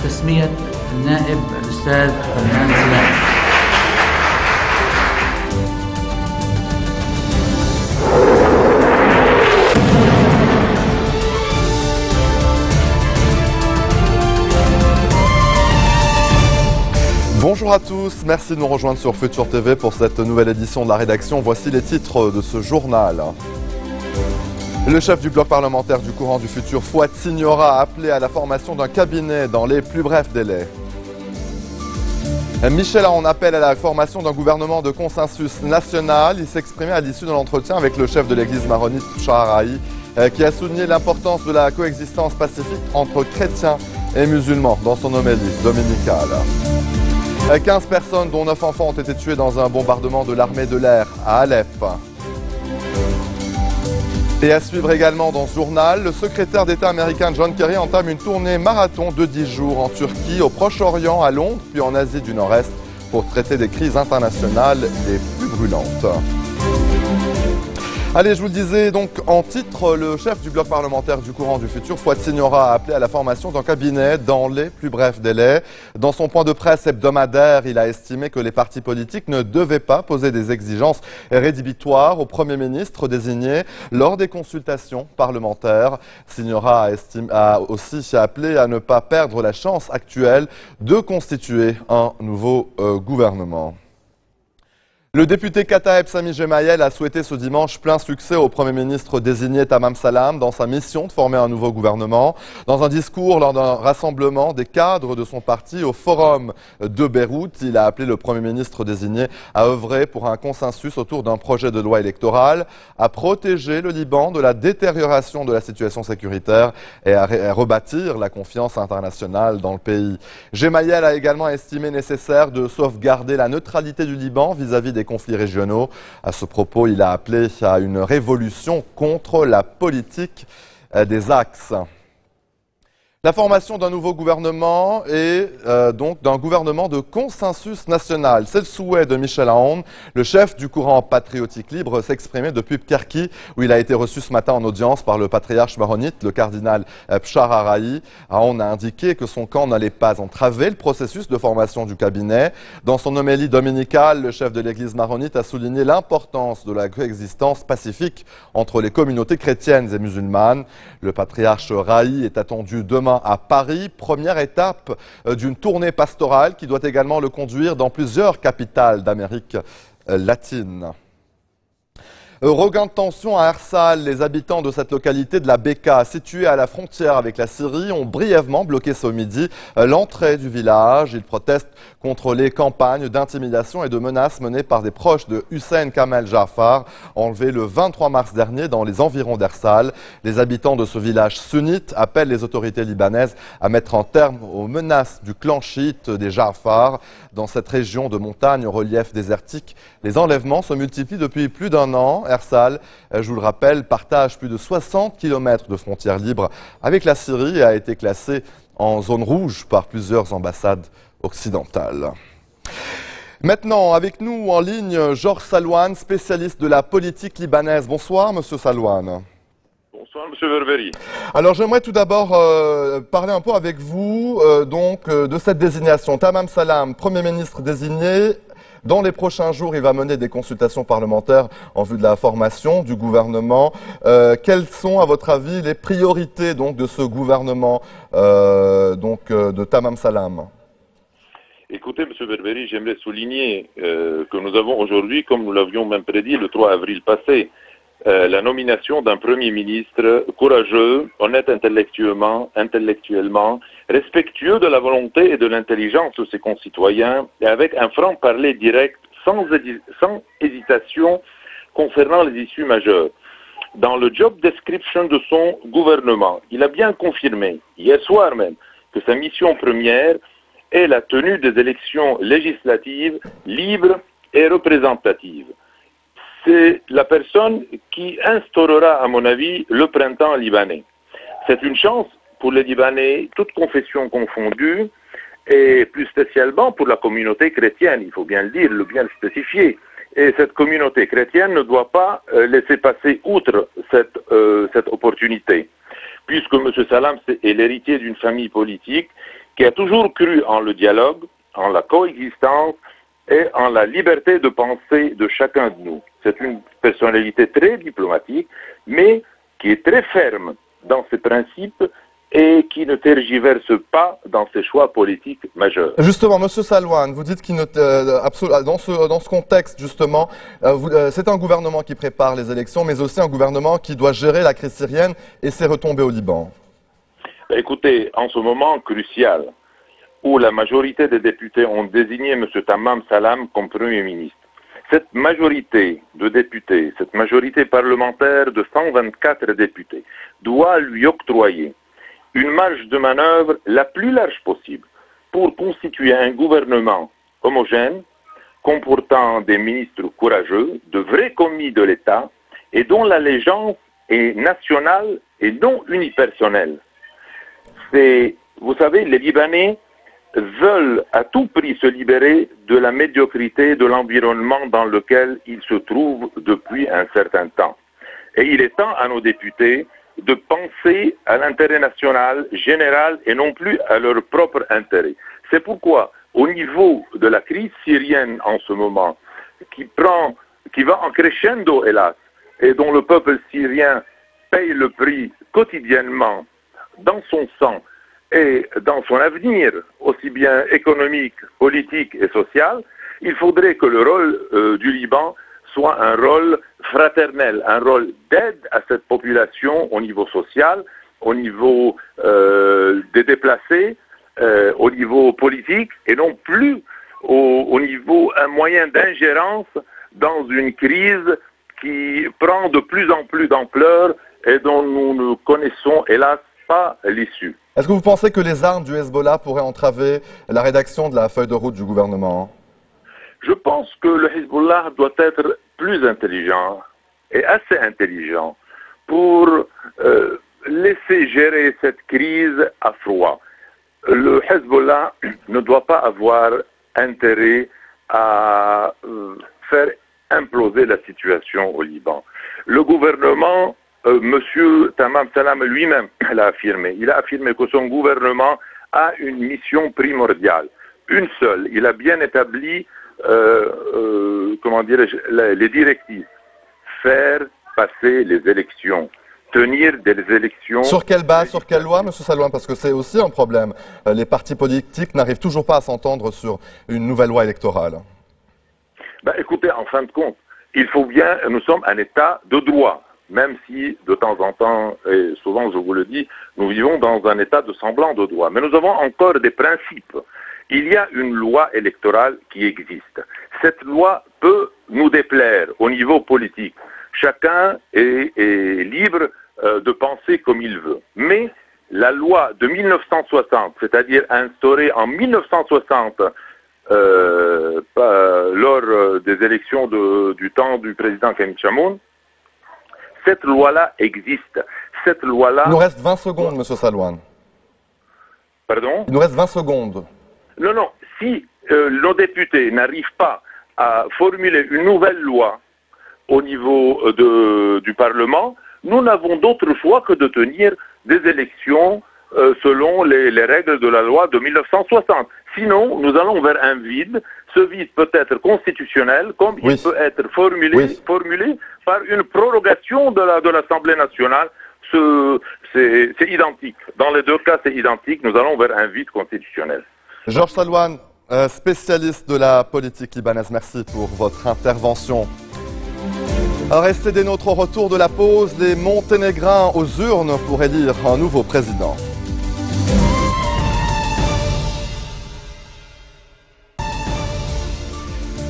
تسمية النائب الأستاذ فنان سلام. Bonjour à tous, merci de nous rejoindre sur Futur TV pour cette nouvelle édition de la rédaction. Voici les titres de ce journal. Le chef du bloc parlementaire du courant du futur, Fouad Signora, a appelé à la formation d'un cabinet dans les plus brefs délais. Michel Aoun appelle à la formation d'un gouvernement de consensus national. Il s'exprimait à l'issue de l'entretien avec le chef de l'église maronite, Shaharahi, qui a souligné l'importance de la coexistence pacifique entre chrétiens et musulmans dans son homélie dominicale. 15 personnes, dont 9 enfants, ont été tués dans un bombardement de l'armée de l'air à Alep. Et à suivre également dans ce journal, le secrétaire d'État américain John Kerry entame une tournée marathon de 10 jours en Turquie, au Proche-Orient, à Londres, puis en Asie du Nord-Est, pour traiter des crises internationales les plus brûlantes. Allez, je vous le disais donc en titre, le chef du bloc parlementaire du courant du futur, Fouad Signora, a appelé à la formation d'un cabinet dans les plus brefs délais. Dans son point de presse hebdomadaire, il a estimé que les partis politiques ne devaient pas poser des exigences rédhibitoires au Premier ministre désigné lors des consultations parlementaires. Signora a aussi appelé à ne pas perdre la chance actuelle de constituer un nouveau gouvernement. Le député Kataeb Sami Gemayel a souhaité ce dimanche plein succès au Premier ministre désigné Tamam Salam dans sa mission de former un nouveau gouvernement. Dans un discours lors d'un rassemblement des cadres de son parti au Forum de Beyrouth, il a appelé le Premier ministre désigné à œuvrer pour un consensus autour d'un projet de loi électorale, à protéger le Liban de la détérioration de la situation sécuritaire et à rebâtir la confiance internationale dans le pays. Gemayel a également estimé nécessaire de sauvegarder la neutralité du Liban vis-à-vis des conflits régionaux. À ce propos, il a appelé à une révolution contre la politique des axes. La formation d'un nouveau gouvernement et donc d'un gouvernement de consensus national. C'est le souhait de Michel Aoun, le chef du courant patriotique libre, s'exprimait depuis Pkerki, où il a été reçu ce matin en audience par le patriarche maronite, le cardinal Shaharahi. Aoun a indiqué que son camp n'allait pas entraver le processus de formation du cabinet. Dans son homélie dominicale, le chef de l'église maronite a souligné l'importance de la coexistence pacifique entre les communautés chrétiennes et musulmanes. Le patriarche Rahi est attendu demain à Paris, première étape d'une tournée pastorale qui doit également le conduire dans plusieurs capitales d'Amérique latine. Regain de tension à Ersal, les habitants de cette localité de la Beka, située à la frontière avec la Syrie, ont brièvement bloqué ce midi l'entrée du village. Ils protestent contre les campagnes d'intimidation et de menaces menées par des proches de Hussein Kamel Jafar, enlevé le 23 mars dernier dans les environs d'Ersal. Les habitants de ce village sunnite appellent les autorités libanaises à mettre un terme aux menaces du clan chiite des Jafar. Dans cette région de montagne au relief désertique, les enlèvements se multiplient depuis plus d'un an. Ersal, je vous le rappelle, partage plus de 60 km de frontières libres avec la Syrie et a été classé en zone rouge par plusieurs ambassades occidentales. Maintenant, avec nous en ligne, Georges Salouane, spécialiste de la politique libanaise. Bonsoir, Monsieur Salouane. Bonsoir, Monsieur Berberi. Alors, j'aimerais tout d'abord parler un peu avec vous de cette désignation. Tamam Salam, Premier ministre désigné. Dans les prochains jours, il va mener des consultations parlementaires en vue de la formation du gouvernement. Quelles sont, à votre avis, les priorités de ce gouvernement de Tamam Salam? Écoutez, M. Berberi, j'aimerais souligner que nous avons aujourd'hui, comme nous l'avions même prédit le 3 avril passé, la nomination d'un Premier ministre courageux, honnête intellectuellement, respectueux de la volonté et de l'intelligence de ses concitoyens et avec un franc-parler direct, sans hésitation concernant les issues majeures. Dans le job description de son gouvernement, il a bien confirmé, hier soir même, que sa mission première est la tenue des élections législatives libres et représentatives. C'est la personne qui instaurera, à mon avis, le printemps libanais. C'est une chance pour les Libanais, toutes confessions confondues, et plus spécialement pour la communauté chrétienne, il faut bien le dire, bien le spécifier. Et cette communauté chrétienne ne doit pas laisser passer outre cette opportunité, puisque M. Salam est l'héritier d'une famille politique qui a toujours cru en le dialogue, en la coexistence et en la liberté de pensée de chacun de nous. C'est une personnalité très diplomatique, mais qui est très ferme dans ses principes et qui ne tergiverse pas dans ses choix politiques majeurs. Justement, Monsieur Salouane, vous dites qu'il dans ce contexte, justement, c'est un gouvernement qui prépare les élections, mais aussi un gouvernement qui doit gérer la crise syrienne et ses retombées au Liban. Écoutez, en ce moment crucial, où la majorité des députés ont désigné M. Tamam Salam comme Premier ministre, cette majorité de députés, cette majorité parlementaire de 124 députés, doit lui octroyer une marge de manœuvre la plus large possible pour constituer un gouvernement homogène, comportant des ministres courageux, de vrais commis de l'État et dont l'allégeance est nationale et non unipersonnelle. Vous savez, les Libanais veulent à tout prix se libérer de la médiocrité de l'environnement dans lequel ils se trouvent depuis un certain temps. Et il est temps à nos députés de penser à l'intérêt national général et non plus à leur propre intérêt. C'est pourquoi, au niveau de la crise syrienne en ce moment, qui va en crescendo, hélas, et dont le peuple syrien paye le prix quotidiennement dans son sang et dans son avenir, aussi bien économique, politique et social, il faudrait que le rôle du Liban soit un rôle fraternel, un rôle d'aide à cette population au niveau social, au niveau des déplacés, au niveau politique, et non plus au niveau un moyen d'ingérence dans une crise qui prend de plus en plus d'ampleur et dont nous ne connaissons hélas pas l'issue. Est-ce que vous pensez que les armes du Hezbollah pourraient entraver la rédaction de la feuille de route du gouvernement? Je pense que le Hezbollah doit être plus intelligent et assez intelligent pour laisser gérer cette crise à froid. Le Hezbollah ne doit pas avoir intérêt à faire imploser la situation au Liban. Le gouvernement, M. Tamam Salam lui-même l'a affirmé. Il a affirmé que son gouvernement a une mission primordiale, une seule. Il a bien établi les directives, faire passer les élections, tenir des élections. Sur quelle base, sur quelle loi, M. Salouane? Parce que c'est aussi un problème. Les partis politiques n'arrivent toujours pas à s'entendre sur une nouvelle loi électorale. Écoutez, en fin de compte, il faut bien, nous sommes un État de droit, même si de temps en temps, et souvent je vous le dis, nous vivons dans un État de semblant de droit. Mais nous avons encore des principes. Il y a une loi électorale qui existe. Cette loi peut nous déplaire au niveau politique. Chacun est libre de penser comme il veut. Mais la loi de 1960, c'est-à-dire instaurée en 1960 lors des élections du temps du président Camille Chamoun, cette loi-là existe. Cette loi-là... Il nous reste 20 secondes, M. Salouane. Pardon? Il nous reste 20 secondes. Non, si nos députés n'arrivent pas à formuler une nouvelle loi au niveau du Parlement, nous n'avons d'autre choix que de tenir des élections selon les règles de la loi de 1960. Sinon, nous allons vers un vide. Ce vide peut être constitutionnel, comme il peut être formulé par une prorogation de l'Assemblée nationale. C'est identique. Dans les deux cas, c'est identique. Nous allons vers un vide constitutionnel. Georges Salouane, spécialiste de la politique libanaise, merci pour votre intervention. Restez des nôtres au retour de la pause. Les Monténégrins aux urnes pour élire un nouveau président.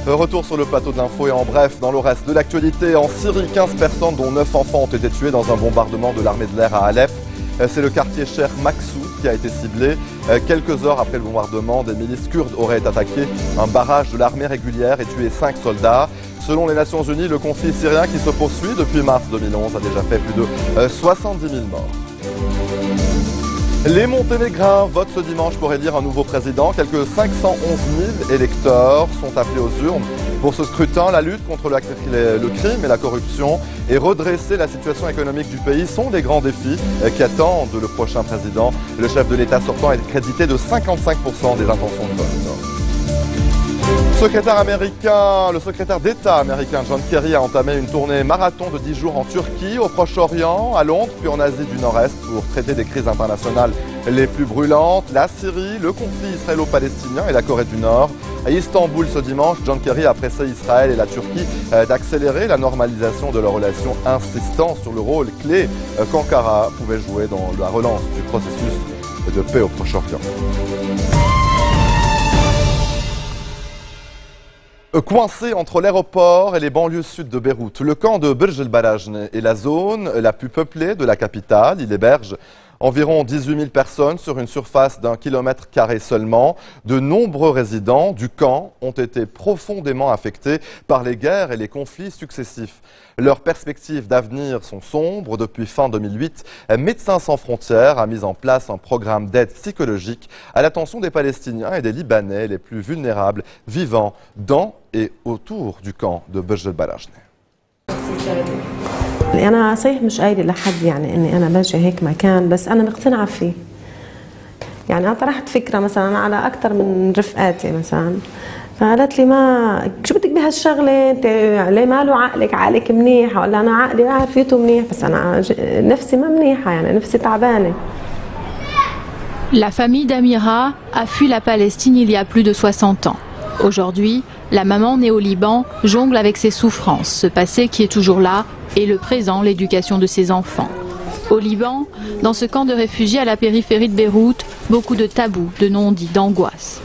Retour sur le plateau de l'info et en bref, dans le reste de l'actualité, en Syrie, 15 personnes dont 9 enfants ont été tués dans un bombardement de l'armée de l'air à Alep. C'est le quartier Cher Maksou qui a été ciblé. Quelques heures après le bombardement, des milices kurdes auraient attaqué un barrage de l'armée régulière et tué 5 soldats. Selon les Nations Unies, le conflit syrien qui se poursuit depuis mars 2011 a déjà fait plus de 70 000 morts. Les Monténégrins votent ce dimanche pour élire un nouveau président. Quelques 511 000 électeurs sont appelés aux urnes. Pour ce scrutin, la lutte contre le crime et la corruption et redresser la situation économique du pays sont les grands défis qui attendent le prochain président. Le chef de l'État sortant est crédité de 55% des intentions de vote. Le secrétaire d'État américain John Kerry a entamé une tournée marathon de 10 jours en Turquie, au Proche-Orient, à Londres, puis en Asie du Nord-Est pour traiter des crises internationales les plus brûlantes, la Syrie, le conflit israélo-palestinien et la Corée du Nord. À Istanbul ce dimanche, John Kerry a pressé Israël et la Turquie d'accélérer la normalisation de leurs relations, insistant sur le rôle clé qu'Ankara pouvait jouer dans la relance du processus de paix au Proche-Orient. Coincé entre l'aéroport et les banlieues sud de Beyrouth, le camp de Burj El Barajneh est la zone la plus peuplée de la capitale. Il héberge environ 18 000 personnes sur une surface d'1 km² seulement. De nombreux résidents du camp ont été profondément affectés par les guerres et les conflits successifs. Leurs perspectives d'avenir sont sombres. Depuis fin 2008, Médecins sans frontières a mis en place un programme d'aide psychologique à l'attention des Palestiniens et des Libanais les plus vulnérables vivant dans et autour du camp de Burj El Barajneh. أنا صحيح مش قايلة لحد يعني إني أنا باجي هيك مكان، بس أنا مقتنعة فيه. يعني أنا طرحت فكرة مثلا على أكثر من رفقاتي مثلا، فقالت لي ما شو بدك بهالشغلة؟ أنت ليه ماله عقلك منيح؟ ولا أنا عقلي عافيته منيح بس أنا نفسي ما منيحة، يعني نفسي تعبانة. La famille d'Amira a fui la Palestine il y a plus de 60 ans. Aujourd'hui, la maman née au Liban jongle avec ses souffrances, ce passé qui est toujours là, et le présent, l'éducation de ses enfants. Au Liban, dans ce camp de réfugiés à la périphérie de Beyrouth, beaucoup de tabous, de non-dits, d'angoisse.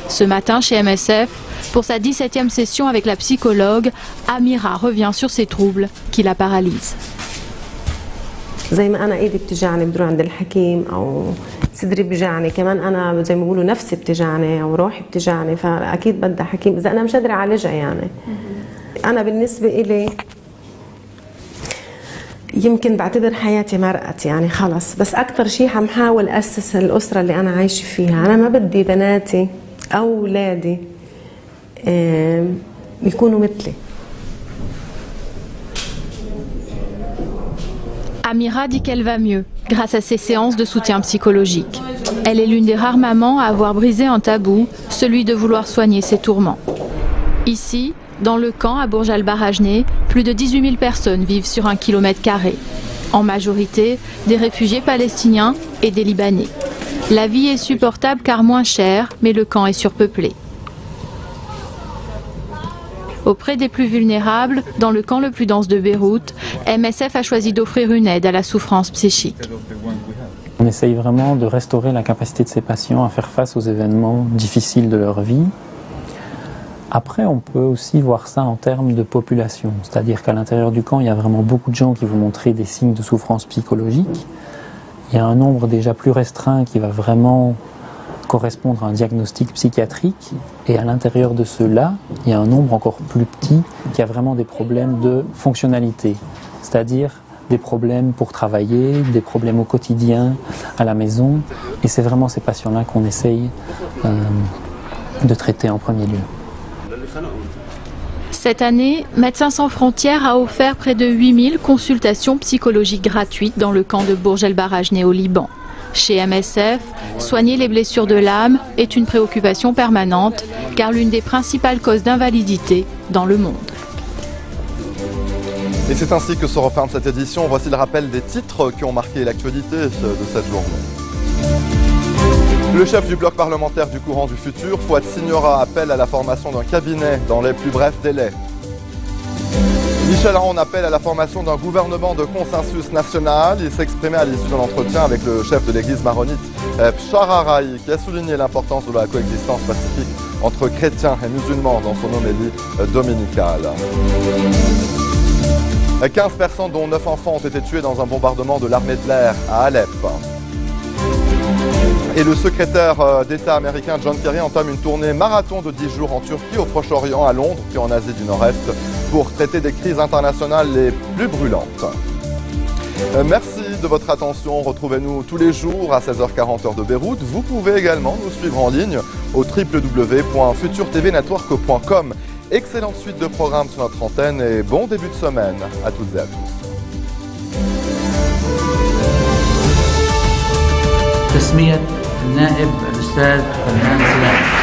Ce matin, chez MSF, pour sa 17e session avec la psychologue, Amira revient sur ses troubles qui la paralysent. زي ما أنا إيدي بتجعني بدور عند الحكيم أو صدري بتجعني، كمان أنا زي ما بيقولوا نفسي بتجعني أو روحي بتجعني، فأكيد بدها حكيم إذا أنا مش قادرة أعالجها. يعني أنا بالنسبة إلي يمكن بعتبر حياتي مرقت، يعني خلص، بس أكتر شيء عم حاول أسس الأسرة اللي أنا عايشة فيها. أنا ما بدي بناتي أو أولادي يكونوا مثلي. Amira dit qu'elle va mieux grâce à ces séances de soutien psychologique. Elle est l'une des rares mamans à avoir brisé un tabou, celui de vouloir soigner ses tourments. Ici, dans le camp à Burj El Barajneh, plus de 18 000 personnes vivent sur 1 km². En majorité, des réfugiés palestiniens et des Libanais. La vie est supportable car moins chère, mais le camp est surpeuplé. Auprès des plus vulnérables, dans le camp le plus dense de Beyrouth, MSF a choisi d'offrir une aide à la souffrance psychique. On essaye vraiment de restaurer la capacité de ces patients à faire face aux événements difficiles de leur vie. Après, on peut aussi voir ça en termes de population, c'est-à-dire qu'à l'intérieur du camp, il y a vraiment beaucoup de gens qui vont montrer des signes de souffrance psychologique. Il y a un nombre déjà plus restreint qui va vraiment correspondre à un diagnostic psychiatrique, et à l'intérieur de ceux-là, il y a un nombre encore plus petit qui a vraiment des problèmes de fonctionnalité, c'est-à-dire des problèmes pour travailler, des problèmes au quotidien, à la maison, et c'est vraiment ces patients-là qu'on essaye de traiter en premier lieu. Cette année, Médecins sans frontières a offert près de 8000 consultations psychologiques gratuites dans le camp de Burj El Barajneh au Liban. Chez MSF, soigner les blessures de l'âme est une préoccupation permanente, car l'une des principales causes d'invalidité dans le monde. Et c'est ainsi que se referme cette édition. Voici le rappel des titres qui ont marqué l'actualité de cette journée. Le chef du bloc parlementaire du courant du futur, Fouad Signora, appelle à la formation d'un cabinet dans les plus brefs délais. Michel Aoun appelle à la formation d'un gouvernement de consensus national. Il s'exprimait à l'issue d'un entretien avec le chef de l'église maronite, Bchara Rai, qui a souligné l'importance de la coexistence pacifique entre chrétiens et musulmans dans son homélie dominicale. 15 personnes, dont 9 enfants, ont été tués dans un bombardement de l'armée de l'air à Alep. Et le secrétaire d'État américain John Kerry entame une tournée marathon de 10 jours en Turquie, au Proche-Orient, à Londres, puis en Asie du Nord-Est, pour traiter des crises internationales les plus brûlantes. Merci de votre attention. Retrouvez-nous tous les jours à 16h40 heure de Beyrouth. Vous pouvez également nous suivre en ligne au www.futurtvnetwork.com. Excellente suite de programmes sur notre antenne et bon début de semaine à toutes et à tous. تسمية النائب الأستاذ فنان سلام.